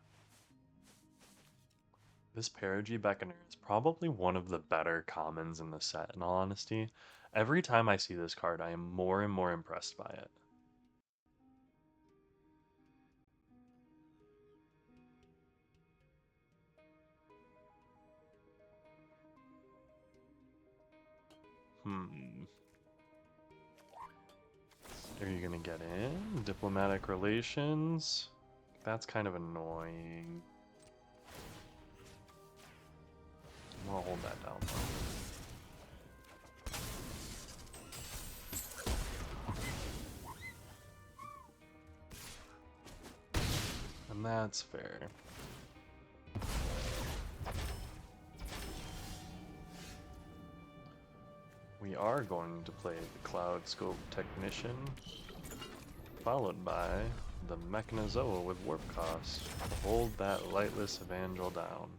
This Perigi Beckoner is probably one of the better commons in the set, in all honesty. Every time I see this card, I am more and more impressed by it. Are you gonna get in? Diplomatic relations? That's kind of annoying. I'm gonna hold that down though. And that's fair. We are going to play the Cloud Scope Technician, followed by the Mechanozoa with Warp Cost to hold that Lightless Evangel down.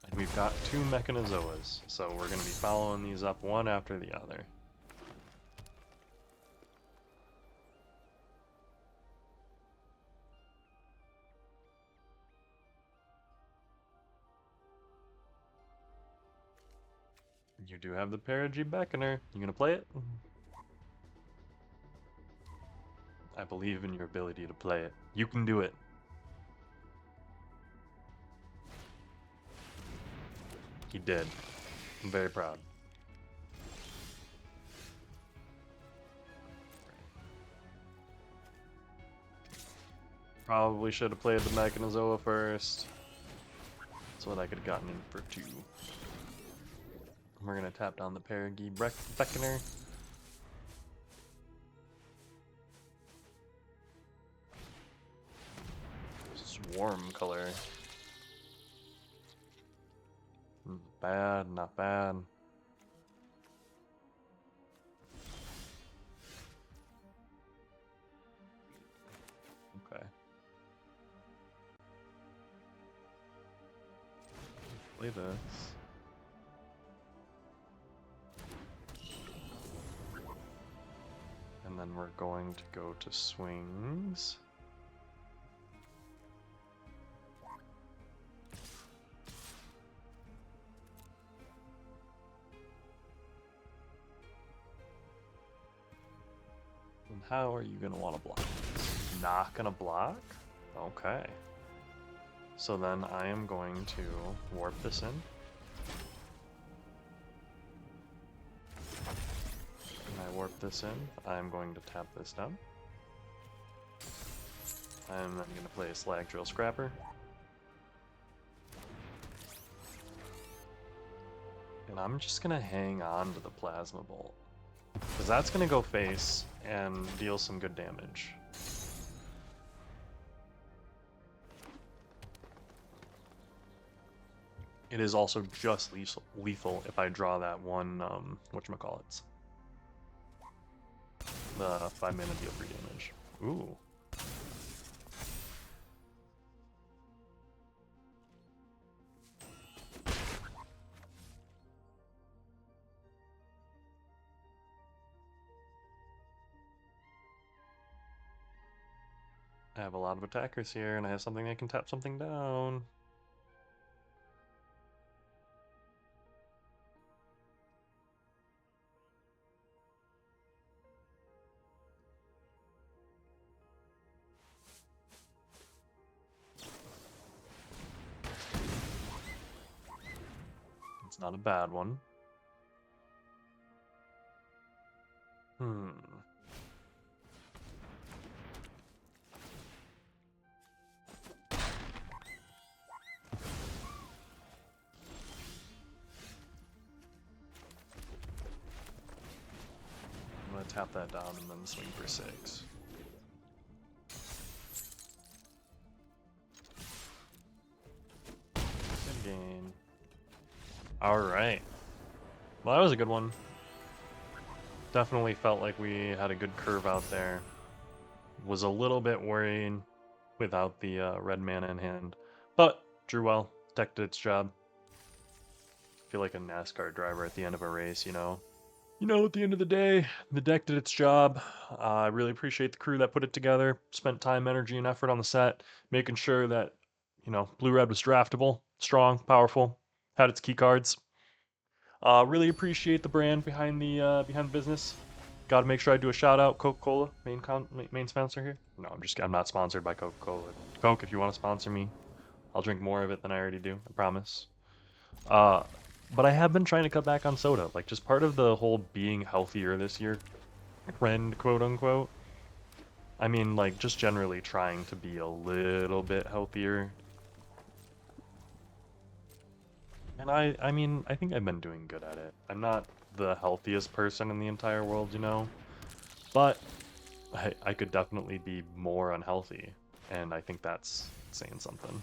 And we've got 2 Mechanozoas, so we're going to be following these up one after the other. You do have the Perigi Beckoner. You gonna play it? I believe in your ability to play it. You can do it. He did. I'm very proud. Probably should have played the Mechanozoa first. That's what I could have gotten in for 2. We're gonna tap down the Perigi Beckoner. Swarm color. Bad, not bad. Okay. Play this. And then we're going to go to swings. And how are you going to want to block? Not going to block? Okay. So then I am going to warp this in. I warp this in, I'm going to tap this down. I'm then going to play a Slag Drill Scrapper. And I'm just going to hang on to the Plasma Bolt. Because that's going to go face and deal some good damage. It is also just lethal if I draw that one, whatchamacallits. The 5 mana deal free damage. Ooh. I have a lot of attackers here, and I have something that can tap something down. It's not a bad one. Hmm. I'm gonna tap that down and then swing for 6. Good gain. Alright. Well, that was a good one. Definitely felt like we had a good curve out there. Was a little bit worried without the red mana in hand. But drew well, deck did its job. Feel like a NASCAR driver at the end of a race, you know? At the end of the day, the deck did its job. I really appreciate the crew that put it together, spent time, energy, and effort on the set, making sure that, blue-red was draftable, strong, powerful, had its key cards. Really appreciate the brand behind the business. Got to make sure I do a shout out. Coca-Cola, main sponsor here. No, I'm just kidding. I'm not sponsored by Coca-Cola. Coke, if you want to sponsor me, I'll drink more of it than I already do. I promise. But I have been trying to cut back on soda. Like, just part of the whole being healthier this year trend, quote unquote. I mean, like, just generally trying to be a little bit healthier. And I mean, I think I've been doing good at it. I'm not the healthiest person in the entire world, but I could definitely be more unhealthy, and I think that's saying something.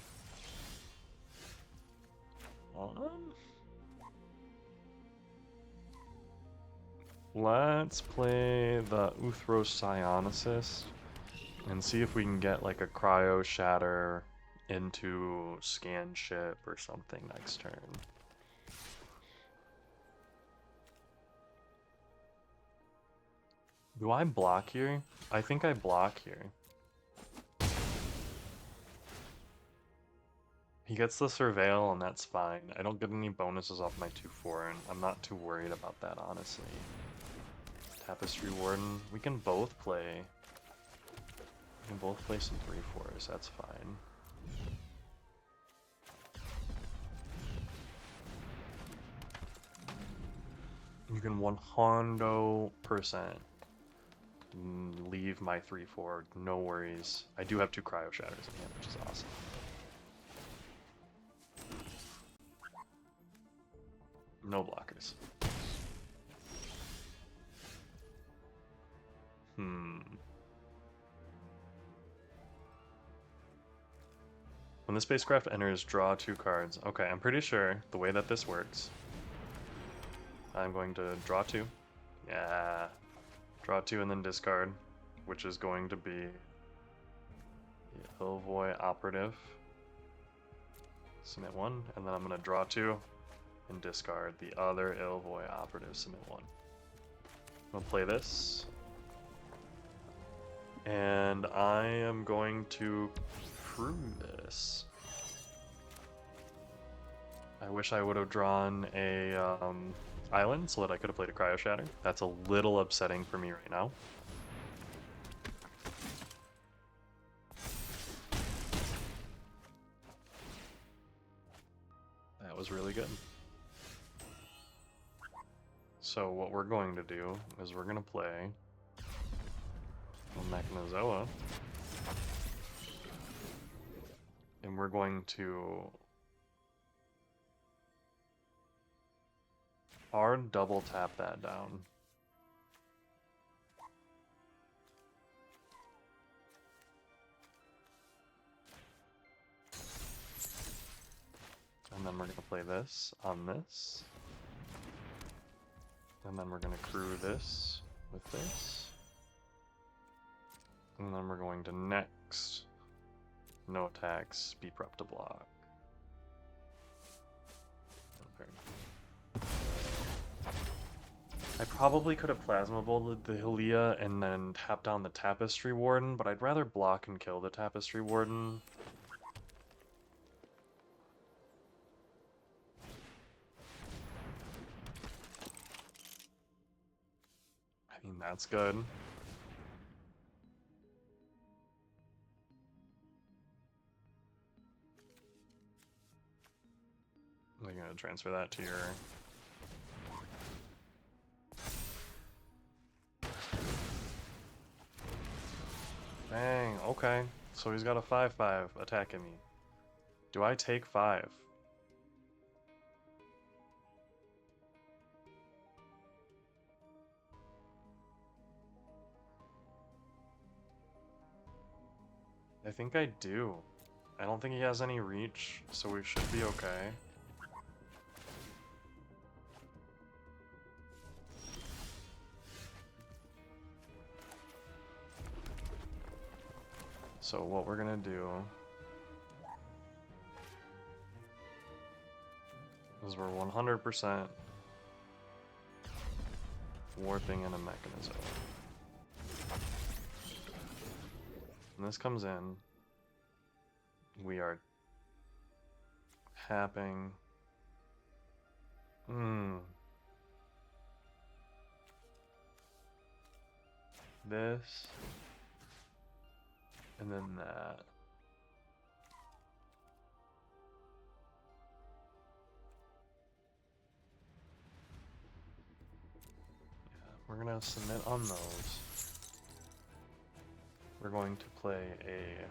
Let's play the Uthros Psionicist and see if we can get like a Cryo Shatter into Scan Ship or something next turn. Do I block here? I think I block here. He gets the Surveil and that's fine. I don't get any bonuses off my 2/4 and I'm not too worried about that, honestly. Tapestry Warden. We can both play. We can both play some 3/4s, that's fine. You can 100% leave my 3/4, no worries. I do have 2 Cryo Shatters in hand, which is awesome. No blockers. When the spacecraft enters, draw 2 cards. Okay, I'm pretty sure the way that this works, I'm going to draw 2. Yeah. Draw 2 and then discard, which is going to be the Ilvoy Operative. Submit 1, and then I'm going to draw 2 and discard the other Ilvoy Operative. Submit 1. I'm going to play this. And I am going to crew this. I wish I would have drawn a island so that I could have played a Cryo Shatter. That's a little upsetting for me right now. That was really good. So what we're going to do is we're going to play Mechanozoa. And we're going to hard double tap that down. And then we're going to play this on this. And then we're going to crew this with this. And then we're going to next. No attacks, be prep to block. Okay. I probably could have Plasma Bolted the Hylia and then tap down the Tapestry Warden, but I'd rather block and kill the Tapestry Warden. I mean, that's good. What are you gonna gonna transfer that to your... Dang, okay. So he's got a 5/5 attacking me. Do I take 5? I think I do. I don't think he has any reach, so we should be okay. So what we're gonna do is we're 100% warping in a mechanism. When this comes in, we are tapping. This. And then that. Yeah, we're gonna submit on those. We're going to play a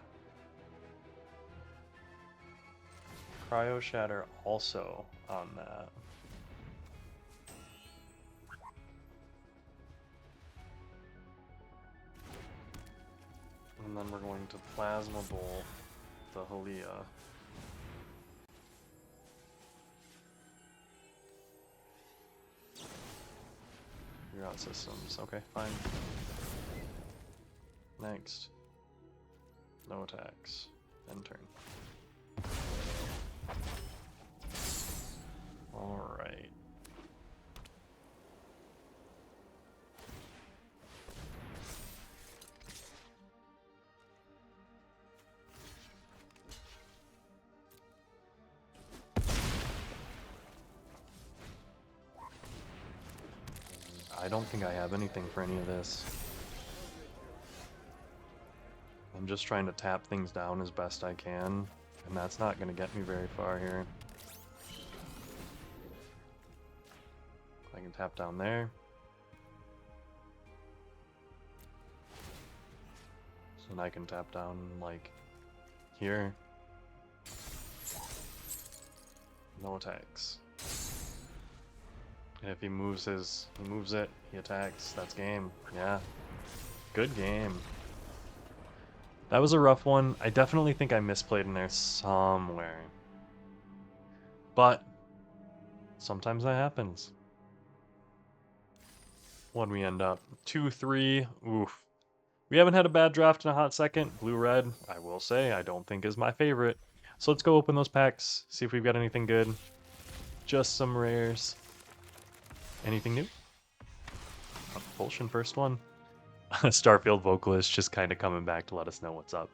Cryo Shatter also on that. And then we're going to Plasma Bolt the Halia. You're out systems. Okay, fine. Next. No attacks. End turn. Alright. I don't think I have anything for any of this. I'm just trying to tap things down as best I can, and that's not going to get me very far here. I can tap down there. So then I can tap down, like, here. No attacks. And if he moves it, he attacks. That's game. Yeah. Good game. That was a rough one. I definitely think I misplayed in there somewhere. But sometimes that happens. What'd we end up? 2-3. Oof. We haven't had a bad draft in a hot second. Blue-red, I will say, I don't think is my favorite. So let's go open those packs, see if we've got anything good. Just some rares. Anything new? Propulsion first one. Starfield vocalist just kind of coming back to let us know what's up.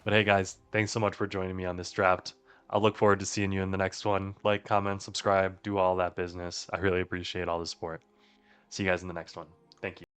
But hey guys, thanks so much for joining me on this draft. I'll look forward to seeing you in the next one. Like, comment, subscribe, do all that business. I really appreciate all the support. See you guys in the next one. Thank you.